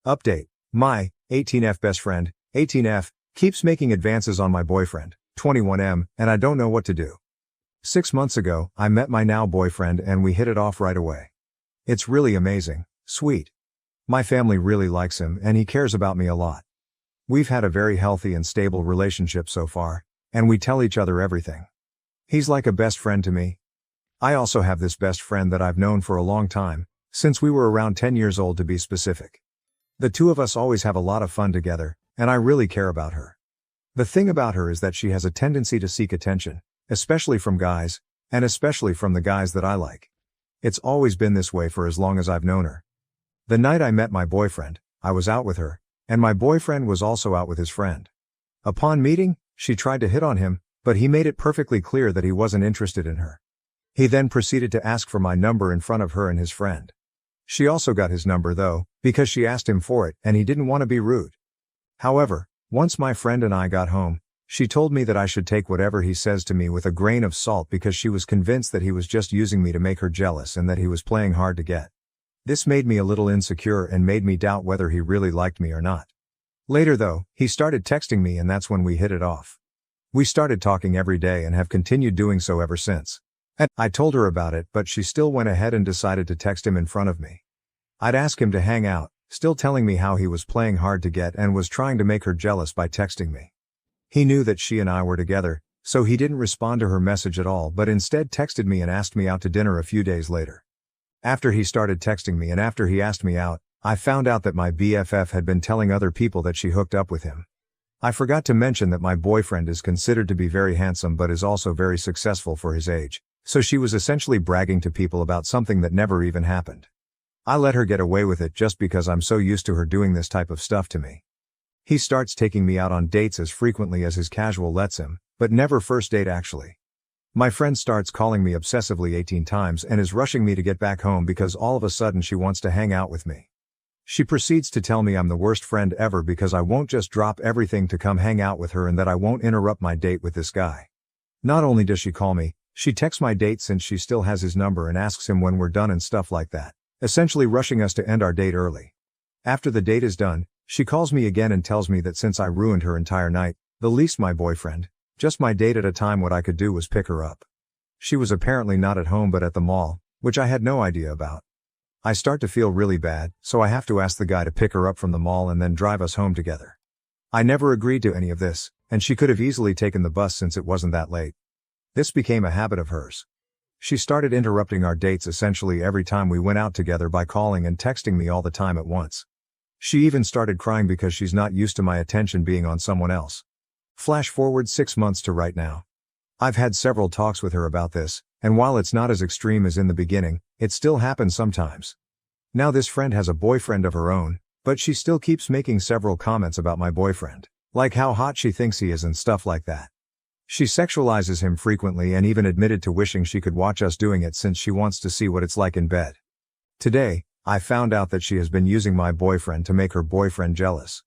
Update. My 18F best friend, 18F, keeps making advances on my boyfriend, 21M, and I don't know what to do. 6 months ago, I met my now boyfriend and we hit it off right away. It's really amazing, sweet. My family really likes him and he cares about me a lot. We've had a very healthy and stable relationship so far, and we tell each other everything. He's like a best friend to me. I also have this best friend that I've known for a long time, since we were around 10 years old to be specific. The two of us always have a lot of fun together, and I really care about her. The thing about her is that she has a tendency to seek attention, especially from guys, and especially from the guys that I like. It's always been this way for as long as I've known her. The night I met my boyfriend, I was out with her, and my boyfriend was also out with his friend. Upon meeting, she tried to hit on him, but he made it perfectly clear that he wasn't interested in her. He then proceeded to ask for my number in front of her and his friend. She also got his number though, because she asked him for it and he didn't want to be rude. However, once my friend and I got home, she told me that I should take whatever he says to me with a grain of salt because she was convinced that he was just using me to make her jealous and that he was playing hard to get. This made me a little insecure and made me doubt whether he really liked me or not. Later though, he started texting me and that's when we hit it off. We started talking every day and have continued doing so ever since. And I told her about it, but she still went ahead and decided to text him in front of me. I'd ask him to hang out, still telling me how he was playing hard to get and was trying to make her jealous by texting me. He knew that she and I were together, so he didn't respond to her message at all but instead texted me and asked me out to dinner a few days later. After he started texting me and after he asked me out, I found out that my BFF had been telling other people that she hooked up with him. I forgot to mention that my boyfriend is considered to be very handsome but is also very successful for his age, so she was essentially bragging to people about something that never even happened. I let her get away with it just because I'm so used to her doing this type of stuff to me. He starts taking me out on dates as frequently as his casual lets him, but never first date actually. My friend starts calling me obsessively 18 times and is rushing me to get back home because all of a sudden she wants to hang out with me. She proceeds to tell me I'm the worst friend ever because I won't just drop everything to come hang out with her and that I won't interrupt my date with this guy. Not only does she call me, she texts my date since she still has his number and asks him when we're done and stuff like that, essentially rushing us to end our date early. After the date is done, she calls me again and tells me that since I ruined her entire night, the least my boyfriend, just my date at a time what I could do was pick her up. She was apparently not at home but at the mall, which I had no idea about. I start to feel really bad, so I have to ask the guy to pick her up from the mall and then drive us home together. I never agreed to any of this, and she could have easily taken the bus since it wasn't that late. This became a habit of hers. She started interrupting our dates essentially every time we went out together by calling and texting me all the time at once. She even started crying because she's not used to my attention being on someone else. Flash forward 6 months to right now. I've had several talks with her about this, and while it's not as extreme as in the beginning, it still happens sometimes. Now this friend has a boyfriend of her own, but she still keeps making several comments about my boyfriend, like how hot she thinks he is and stuff like that. She sexualizes him frequently and even admitted to wishing she could watch us doing it since she wants to see what it's like in bed. Today, I found out that she has been using my boyfriend to make her boyfriend jealous.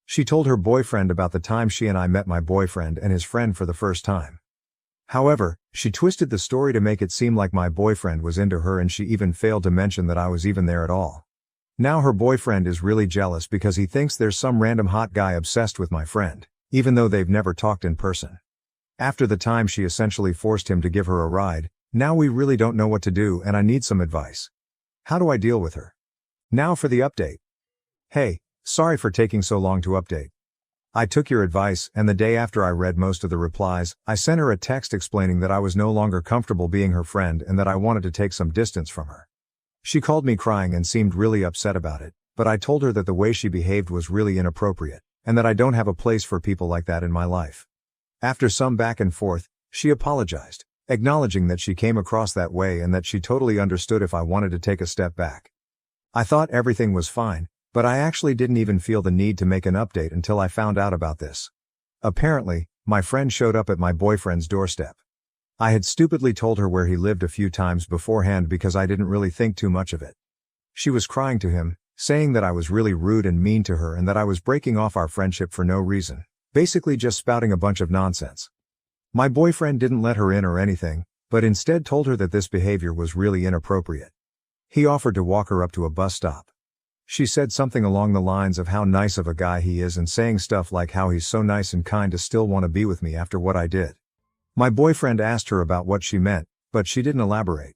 She told her boyfriend about the time she and I met my boyfriend and his friend for the first time. However, she twisted the story to make it seem like my boyfriend was into her and she even failed to mention that I was even there at all. Now her boyfriend is really jealous because he thinks there's some random hot guy obsessed with my friend, even though they've never talked in person. After the time she essentially forced him to give her a ride, now we really don't know what to do and I need some advice. How do I deal with her? Now for the update. Hey, sorry for taking so long to update. I took your advice and the day after I read most of the replies, I sent her a text explaining that I was no longer comfortable being her friend and that I wanted to take some distance from her. She called me crying and seemed really upset about it, but I told her that the way she behaved was really inappropriate, and that I don't have a place for people like that in my life. After some back and forth, she apologized, acknowledging that she came across that way and that she totally understood if I wanted to take a step back. I thought everything was fine, but I actually didn't even feel the need to make an update until I found out about this. Apparently, my friend showed up at my boyfriend's doorstep. I had stupidly told her where he lived a few times beforehand because I didn't really think too much of it. She was crying to him, saying that I was really rude and mean to her and that I was breaking off our friendship for no reason, basically just spouting a bunch of nonsense. My boyfriend didn't let her in or anything, but instead told her that this behavior was really inappropriate. He offered to walk her up to a bus stop. She said something along the lines of how nice of a guy he is and saying stuff like how he's so nice and kind to still want to be with me after what I did. My boyfriend asked her about what she meant, but she didn't elaborate.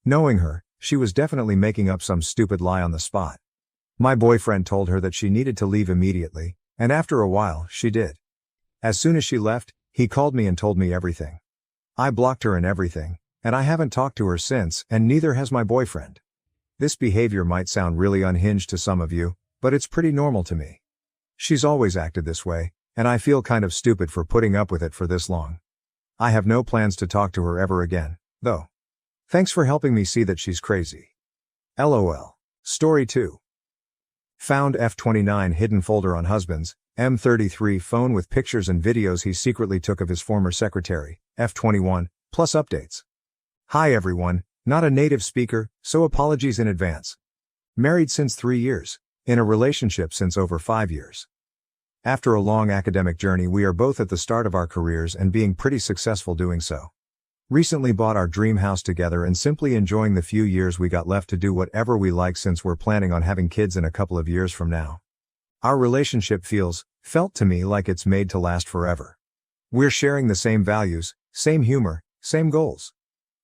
Knowing her, she was definitely making up some stupid lie on the spot. My boyfriend told her that she needed to leave immediately, and after a while, she did. As soon as she left, he called me and told me everything. I blocked her and everything, and I haven't talked to her since, and neither has my boyfriend. This behavior might sound really unhinged to some of you, but it's pretty normal to me. She's always acted this way, and I feel kind of stupid for putting up with it for this long. I have no plans to talk to her ever again, though. Thanks for helping me see that she's crazy. LOL. Story 2. Found F29 hidden folder on husband's M33 phone with pictures and videos he secretly took of his former secretary, F21, plus updates. Hi everyone, not a native speaker, so apologies in advance. Married since 3 years, in a relationship since over 5 years. After a long academic journey, we are both at the start of our careers and being pretty successful doing so. Recently bought our dream house together and simply enjoying the few years we got left to do whatever we like since we're planning on having kids in a couple of years from now. Our relationship felt to me like it's made to last forever. We're sharing the same values, same humor, same goals.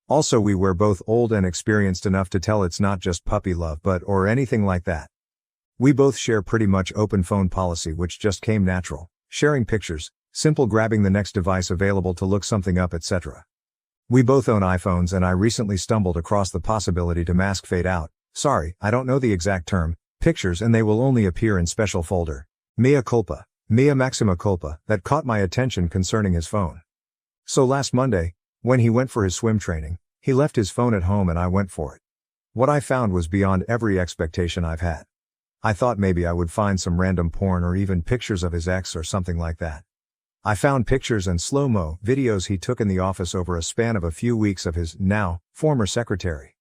Also, we're both old and experienced enough to tell it's not just puppy love or anything like that. We both share pretty much open phone policy, which just came natural, sharing pictures, simple grabbing the next device available to look something up, etc. We both own iPhones and I recently stumbled across the possibility to mask fade out, sorry, I don't know the exact term, pictures, and they will only appear in special folder, mea culpa, mea maxima culpa, that caught my attention concerning his phone. So last Monday, when he went for his swim training, he left his phone at home and I went for it. What I found was beyond every expectation I've had. I thought maybe I would find some random porn or even pictures of his ex or something like that. I found pictures and slow-mo videos he took in the office over a span of a few weeks of his, now, former secretary.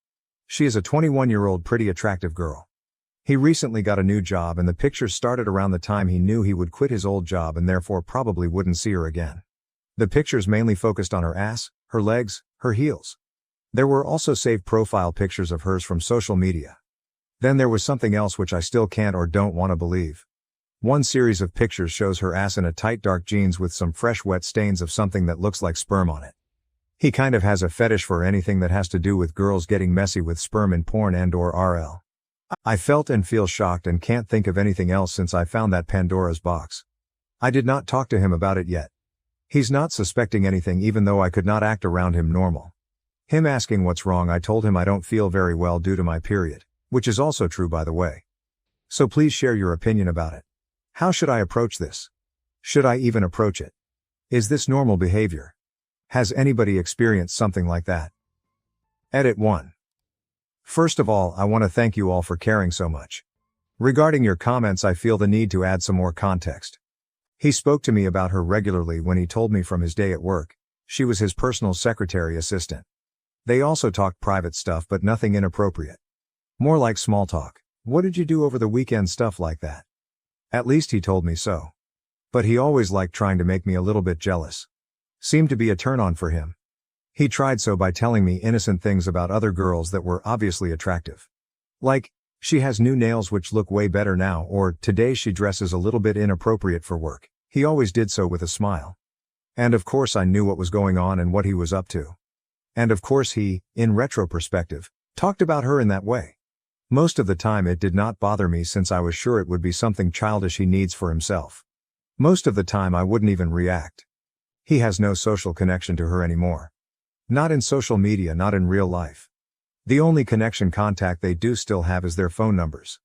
She is a 21-year-old pretty attractive girl. He recently got a new job and the pictures started around the time he knew he would quit his old job and therefore probably wouldn't see her again. The pictures mainly focused on her ass, her legs, her heels. There were also saved profile pictures of hers from social media. Then there was something else which I still can't or don't want to believe. One series of pictures shows her ass in a tight dark jeans with some fresh wet stains of something that looks like sperm on it. He kind of has a fetish for anything that has to do with girls getting messy with sperm in porn and/or RL. I felt and feel shocked and can't think of anything else since I found that Pandora's box. I did not talk to him about it yet. He's not suspecting anything even though I could not act around him normal. Him asking what's wrong, I told him I don't feel very well due to my period, which is also true by the way. So please share your opinion about it. How should I approach this? Should I even approach it? Is this normal behavior? Has anybody experienced something like that? Edit 1. First of all, I want to thank you all for caring so much. Regarding your comments, I feel the need to add some more context. He spoke to me about her regularly when he told me from his day at work. She was his personal secretary assistant. They also talked private stuff but nothing inappropriate. More like small talk. What did you do over the weekend, stuff like that. At least he told me so. But he always liked trying to make me a little bit jealous. Seemed to be a turn on for him. He tried so by telling me innocent things about other girls that were obviously attractive. Like, she has new nails which look way better now, or today she dresses a little bit inappropriate for work. He always did so with a smile. And of course I knew what was going on and what he was up to. And of course he, in retro perspective, talked about her in that way. Most of the time it did not bother me since I was sure it would be something childish he needs for himself. Most of the time I wouldn't even react. He has no social connection to her anymore. Not in social media, not in real life. The only contact they do still have is their phone numbers.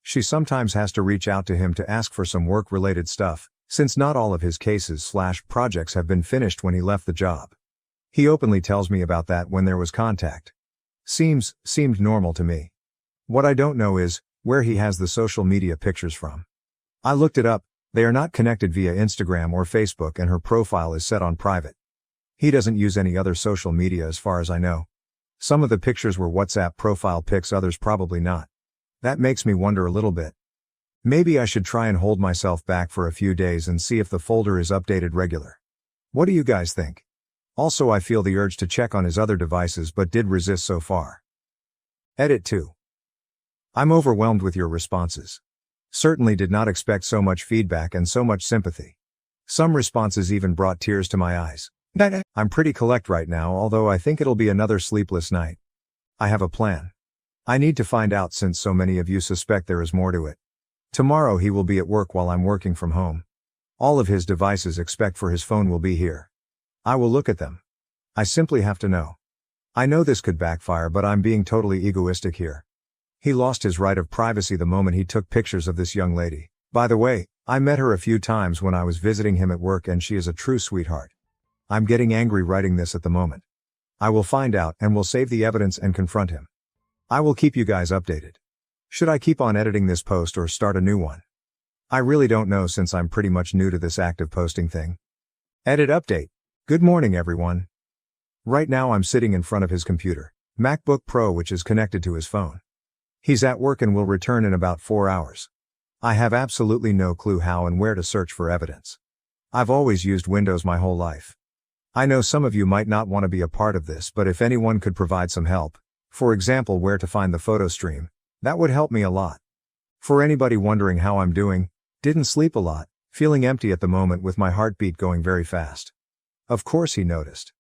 She sometimes has to reach out to him to ask for some work-related stuff, since not all of his cases/projects have been finished when he left the job. He openly tells me about that when there was contact. Seemed normal to me. What I don't know is, where he has the social media pictures from. I looked it up, they are not connected via Instagram or Facebook and her profile is set on private. He doesn't use any other social media as far as I know. Some of the pictures were WhatsApp profile pics, others probably not. That makes me wonder a little bit. Maybe I should try and hold myself back for a few days and see if the folder is updated regular. What do you guys think? Also, I feel the urge to check on his other devices but did resist so far. Edit 2. I'm overwhelmed with your responses. Certainly did not expect so much feedback and so much sympathy. Some responses even brought tears to my eyes. I'm pretty collect right now, although I think it'll be another sleepless night. I have a plan. I need to find out since so many of you suspect there is more to it. Tomorrow he will be at work while I'm working from home. All of his devices except for his phone will be here. I will look at them. I simply have to know. I know this could backfire, but I'm being totally egoistic here. He lost his right of privacy the moment he took pictures of this young lady. By the way, I met her a few times when I was visiting him at work and she is a true sweetheart. I'm getting angry writing this at the moment. I will find out and will save the evidence and confront him. I will keep you guys updated. Should I keep on editing this post or start a new one? I really don't know since I'm pretty much new to this active posting thing. Edit update. Good morning everyone. Right now I'm sitting in front of his computer, MacBook Pro, which is connected to his phone. He's at work and will return in about 4 hours. I have absolutely no clue how and where to search for evidence. I've always used Windows my whole life. I know some of you might not want to be a part of this, but if anyone could provide some help, for example where to find the photo stream, that would help me a lot. For anybody wondering how I'm doing, didn't sleep a lot, feeling empty at the moment with my heartbeat going very fast. Of course he noticed.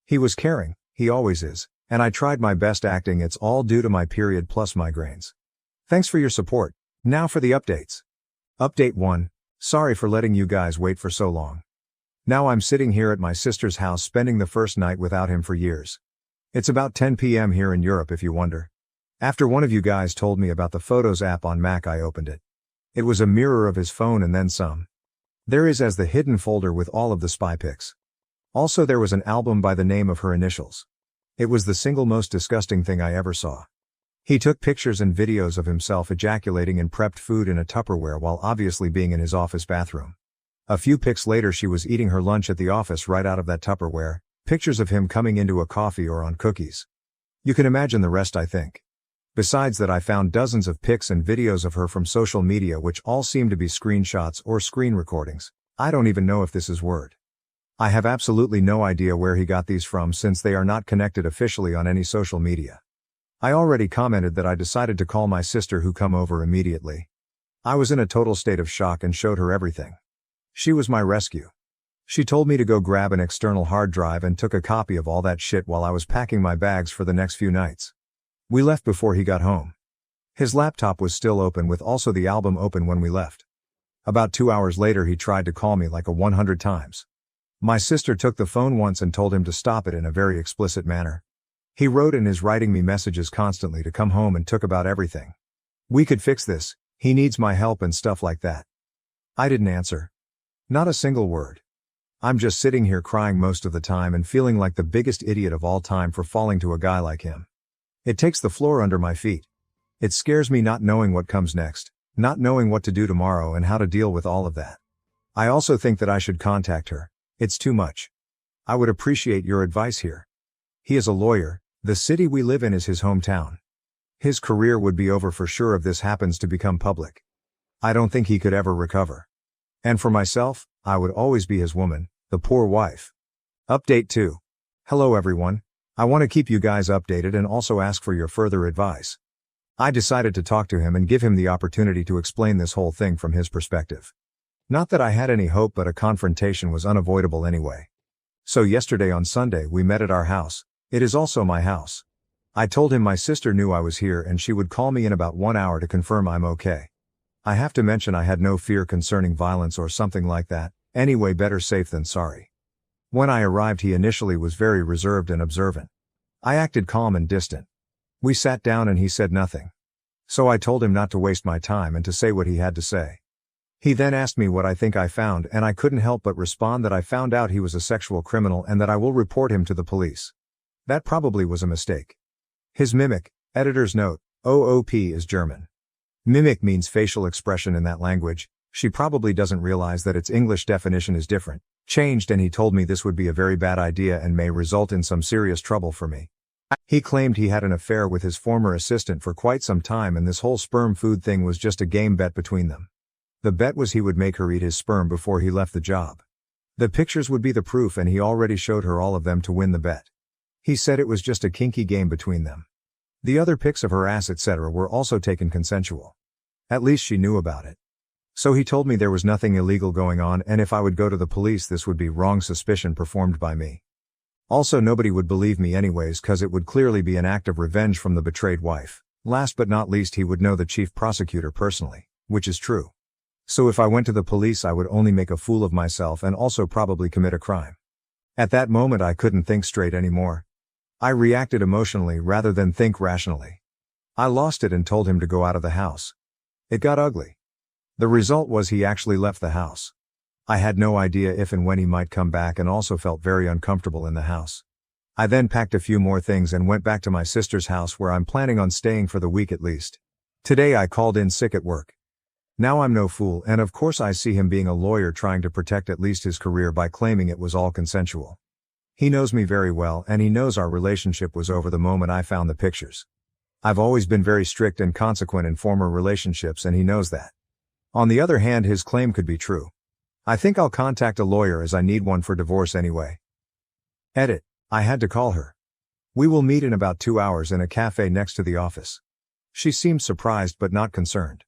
He was caring, he always is, and I tried my best acting. It's all due to my period plus migraines. Thanks for your support. Now for the updates. Update 1. Sorry for letting you guys wait for so long. Now I'm sitting here at my sister's house spending the first night without him for years. It's about 10 p.m. here in Europe if you wonder. After one of you guys told me about the Photos app on Mac, I opened it. It was a mirror of his phone and then some. There is as the hidden folder with all of the spy pics. Also there was an album by the name of her initials. It was the single most disgusting thing I ever saw. He took pictures and videos of himself ejaculating in prepped food in a Tupperware while obviously being in his office bathroom. A few pics later she was eating her lunch at the office right out of that Tupperware, pictures of him coming into a coffee or on cookies. You can imagine the rest, I think. Besides that, I found dozens of pics and videos of her from social media which all seem to be screenshots or screen recordings. I don't even know if this is Word. I have absolutely no idea where he got these from since they are not connected officially on any social media. I already commented that I decided to call my sister, who come over immediately. I was in a total state of shock and showed her everything. She was my rescue. She told me to go grab an external hard drive and took a copy of all that shit while I was packing my bags for the next few nights. We left before he got home. His laptop was still open with also the album open when we left. About 2 hours later he tried to call me like 100 times. My sister took the phone once and told him to stop it in a very explicit manner. He wrote and is writing me messages constantly to come home and took about everything. We could fix this, he needs my help and stuff like that. I didn't answer. Not a single word. I'm just sitting here crying most of the time and feeling like the biggest idiot of all time for falling to a guy like him. It takes the floor under my feet. It scares me not knowing what comes next, not knowing what to do tomorrow and how to deal with all of that. I also think that I should contact her. It's too much. I would appreciate your advice here. He is a lawyer, the city we live in is his hometown. His career would be over for sure if this happens to become public. I don't think he could ever recover. And for myself, I would always be his woman, the poor wife. Update 2. Hello everyone. I want to keep you guys updated and also ask for your further advice. I decided to talk to him and give him the opportunity to explain this whole thing from his perspective. Not that I had any hope, but a confrontation was unavoidable anyway. So yesterday on Sunday we met at our house. It is also my house. I told him my sister knew I was here and she would call me in about 1 hour to confirm I'm okay. I have to mention I had no fear concerning violence or something like that. Anyway, better safe than sorry. When I arrived he initially was very reserved and observant. I acted calm and distant. We sat down and he said nothing. So I told him not to waste my time and to say what he had to say. He then asked me what I think I found and I couldn't help but respond that I found out he was a sexual criminal and that I will report him to the police. That probably was a mistake. His mimic, editor's note, OOP is German. Mimic means facial expression in that language. She probably doesn't realize that its English definition is different, changed, and he told me this would be a very bad idea and may result in some serious trouble for me. He claimed he had an affair with his former assistant for quite some time and this whole sperm food thing was just a game bet between them. The bet was he would make her eat his sperm before he left the job. The pictures would be the proof and he already showed her all of them to win the bet. He said it was just a kinky game between them. The other pics of her ass etc. were also taken consensual. At least she knew about it. So he told me there was nothing illegal going on and if I would go to the police this would be wrong suspicion performed by me. Also nobody would believe me anyways cause it would clearly be an act of revenge from the betrayed wife. Last but not least he would know the chief prosecutor personally, which is true. So if I went to the police I would only make a fool of myself and also probably commit a crime. At that moment I couldn't think straight anymore. I reacted emotionally rather than think rationally. I lost it and told him to go out of the house. It got ugly. The result was he actually left the house. I had no idea if and when he might come back and also felt very uncomfortable in the house. I then packed a few more things and went back to my sister's house where I'm planning on staying for the week at least. Today I called in sick at work. Now I'm no fool and of course I see him being a lawyer trying to protect at least his career by claiming it was all consensual. He knows me very well and he knows our relationship was over the moment I found the pictures. I've always been very strict and consequent in former relationships and he knows that. On the other hand his claim could be true. I think I'll contact a lawyer as I need one for divorce anyway. Edit. I had to call her. We will meet in about 2 hours in a cafe next to the office. She seemed surprised but not concerned.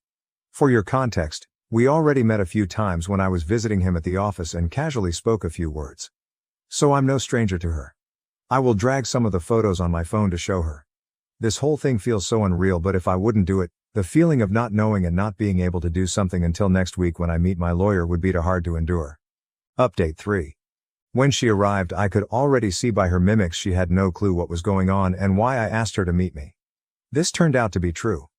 For your context, we already met a few times when I was visiting him at the office and casually spoke a few words. So I'm no stranger to her. I will drag some of the photos on my phone to show her. This whole thing feels so unreal but if I wouldn't do it, the feeling of not knowing and not being able to do something until next week when I meet my lawyer would be too hard to endure. Update 3. When she arrived I could already see by her mimics she had no clue what was going on and why I asked her to meet me. This turned out to be true.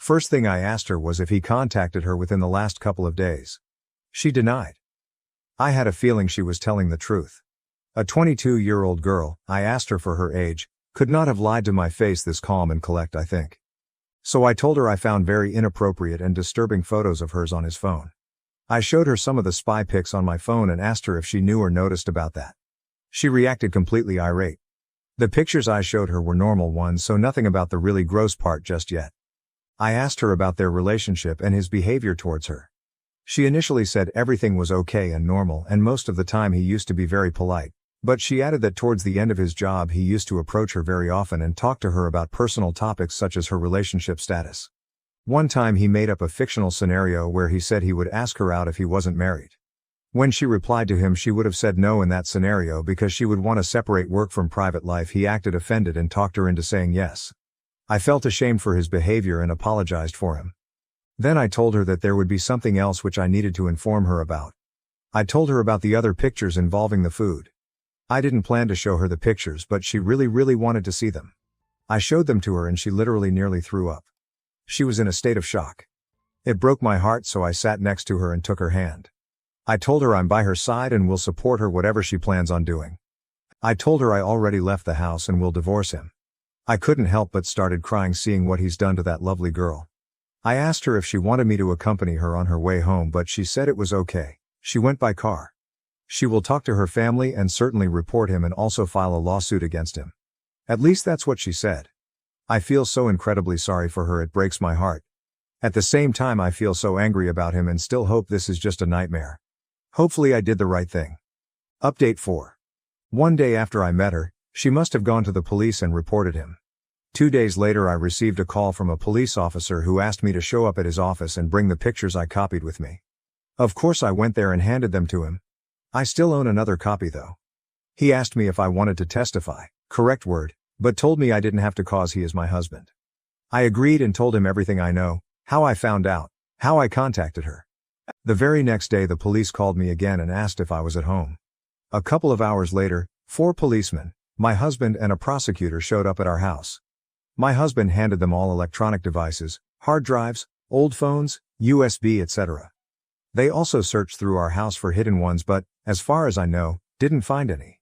First thing I asked her was if he contacted her within the last couple of days. She denied. I had a feeling she was telling the truth. A 22-year-old girl, I asked her for her age, could not have lied to my face this calm and collect I think. So I told her I found very inappropriate and disturbing photos of hers on his phone. I showed her some of the spy pics on my phone and asked her if she knew or noticed about that. She reacted completely irate. The pictures I showed her were normal ones so nothing about the really gross part just yet. I asked her about their relationship and his behavior towards her. She initially said everything was okay and normal and most of the time he used to be very polite, but she added that towards the end of his job he used to approach her very often and talk to her about personal topics such as her relationship status. One time he made up a fictional scenario where he said he would ask her out if he wasn't married. When she replied to him she would have said no in that scenario because she would want to separate work from private life. He acted offended and talked her into saying yes. I felt ashamed for his behavior and apologized for him. Then I told her that there would be something else which I needed to inform her about. I told her about the other pictures involving the food. I didn't plan to show her the pictures but she really wanted to see them. I showed them to her and she literally nearly threw up. She was in a state of shock. It broke my heart so I sat next to her and took her hand. I told her I'm by her side and will support her whatever she plans on doing. I told her I already left the house and will divorce him. I couldn't help but started crying seeing what he's done to that lovely girl. I asked her if she wanted me to accompany her on her way home but she said it was okay. She went by car. She will talk to her family and certainly report him and also file a lawsuit against him. At least that's what she said. I feel so incredibly sorry for her it breaks my heart. At the same time I feel so angry about him and still hope this is just a nightmare. Hopefully I did the right thing. Update 4. One day after I met her, she must have gone to the police and reported him. 2 days later I received a call from a police officer who asked me to show up at his office and bring the pictures I copied with me. Of course I went there and handed them to him. I still own another copy though. He asked me if I wanted to testify, correct word, but told me I didn't have to cause he is my husband. I agreed and told him everything I know, how I found out, how I contacted her. The very next day the police called me again and asked if I was at home. A couple of hours later, 4 policemen, my husband and a prosecutor showed up at our house. My husband handed them all electronic devices, hard drives, old phones, USB etc. They also searched through our house for hidden ones but, as far as I know, didn't find any.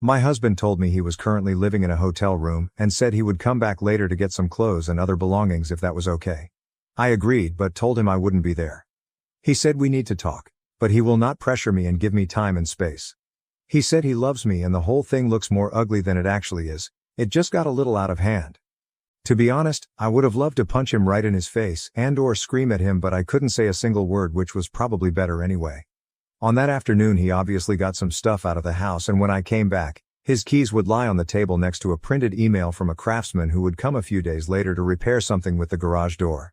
My husband told me he was currently living in a hotel room and said he would come back later to get some clothes and other belongings if that was okay. I agreed but told him I wouldn't be there. He said we need to talk, but he will not pressure me and give me time and space. He said he loves me and the whole thing looks more ugly than it actually is, it just got a little out of hand. To be honest, I would have loved to punch him right in his face and/or scream at him but I couldn't say a single word which was probably better anyway. On that afternoon he obviously got some stuff out of the house and when I came back, His keys would lie on the table next to a printed email from a craftsman who would come a few days later to repair something with the garage door.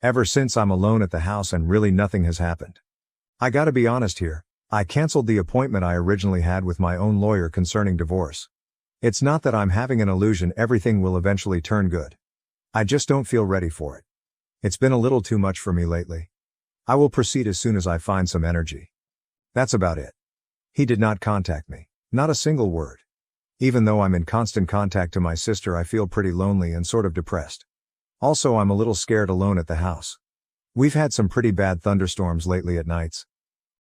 Ever since I'm alone at the house and really nothing has happened. I gotta be honest here, I canceled the appointment I originally had with my own lawyer concerning divorce. It's not that I'm having an illusion everything will eventually turn good. I just don't feel ready for it. It's been a little too much for me lately. I will proceed as soon as I find some energy. That's about it. He did not contact me. Not a single word. Even though I'm in constant contact to my sister, I feel pretty lonely and sort of depressed. Also, I'm a little scared alone at the house. We've had some pretty bad thunderstorms lately at nights.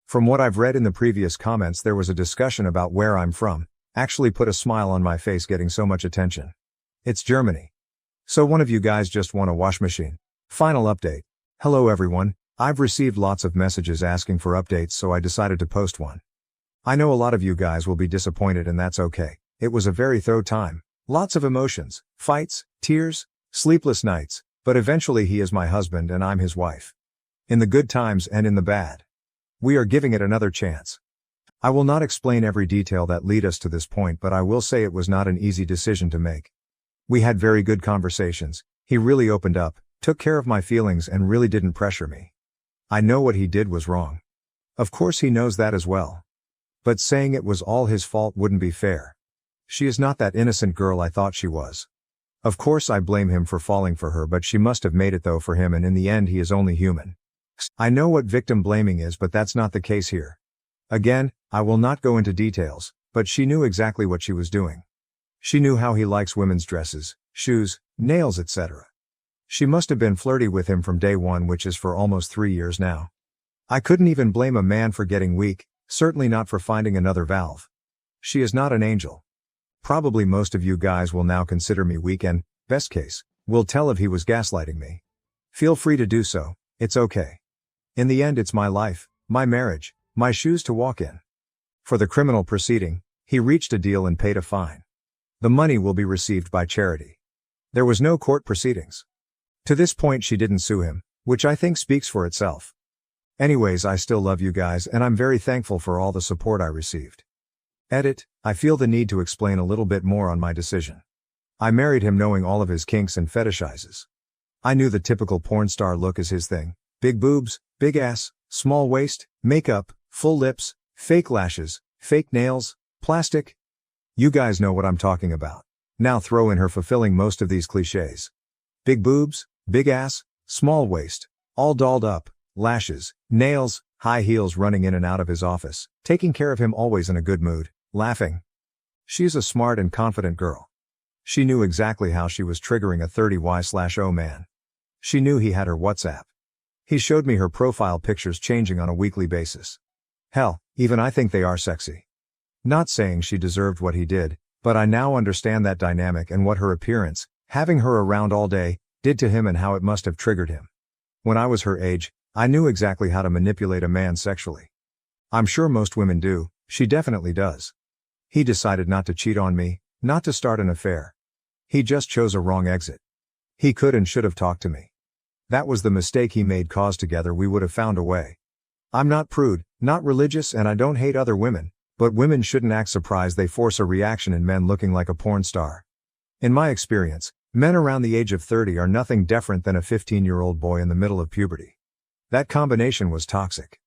From what I've read in the previous comments, there was a discussion about where I'm from. Actually put a smile on my face getting so much attention. It's Germany. So one of you guys just won a wash machine. Final update. Hello everyone, I've received lots of messages asking for updates, so I decided to post one. I know a lot of you guys will be disappointed, and that's okay. It was a very thorough time. Lots of emotions, fights, tears, sleepless nights, but eventually he is my husband and I'm his wife. In the good times and in the bad. We are giving it another chance. I will not explain every detail that led us to this point, but I will say it was not an easy decision to make. We had very good conversations, he really opened up, took care of my feelings and really didn't pressure me. I know what he did was wrong. Of course he knows that as well. But saying it was all his fault wouldn't be fair. She is not that innocent girl I thought she was. Of course I blame him for falling for her, but she must have made it though for him, and in the end he is only human. I know what victim blaming is, but that's not the case here. Again, I will not go into details, but she knew exactly what she was doing. She knew how he likes women's dresses, shoes, nails, etc. She must have been flirty with him from day one, which is for almost 3 years now. I couldn't even blame a man for getting weak, certainly not for finding another valve. She is not an angel. Probably most of you guys will now consider me weak and, best case, will tell if he was gaslighting me. Feel free to do so, it's okay. In the end it's my life, my marriage, my shoes to walk in. For the criminal proceeding, he reached a deal and paid a fine. The money will be received by charity. There was no court proceedings. To this point she didn't sue him, which I think speaks for itself. Anyways, I still love you guys and I'm very thankful for all the support I received. Edit, I feel the need to explain a little bit more on my decision. I married him knowing all of his kinks and fetishizes. I knew the typical porn star look is his thing. Big boobs, big ass, small waist, makeup, full lips, fake lashes, fake nails, plastic. You guys know what I'm talking about. Now throw in her fulfilling most of these cliches. Big boobs, big ass, small waist, all dolled up, lashes, nails, high heels, running in and out of his office, taking care of him, always in a good mood, laughing. She's a smart and confident girl. She knew exactly how she was triggering a 30Y/0 man. She knew he had her WhatsApp. He showed me her profile pictures changing on a weekly basis. Hell, even I think they are sexy. Not saying she deserved what he did, but I now understand that dynamic and what her appearance, having her around all day, did to him and how it must have triggered him. When I was her age, I knew exactly how to manipulate a man sexually. I'm sure most women do, she definitely does. He decided not to cheat on me, not to start an affair. He just chose a wrong exit. He could and should have talked to me. That was the mistake he made, cause together we would have found a way. I'm not prude, not religious, and I don't hate other women, but women shouldn't act surprised they force a reaction in men looking like a porn star. In my experience, men around the age of 30 are nothing different than a 15-year-old boy in the middle of puberty. That combination was toxic.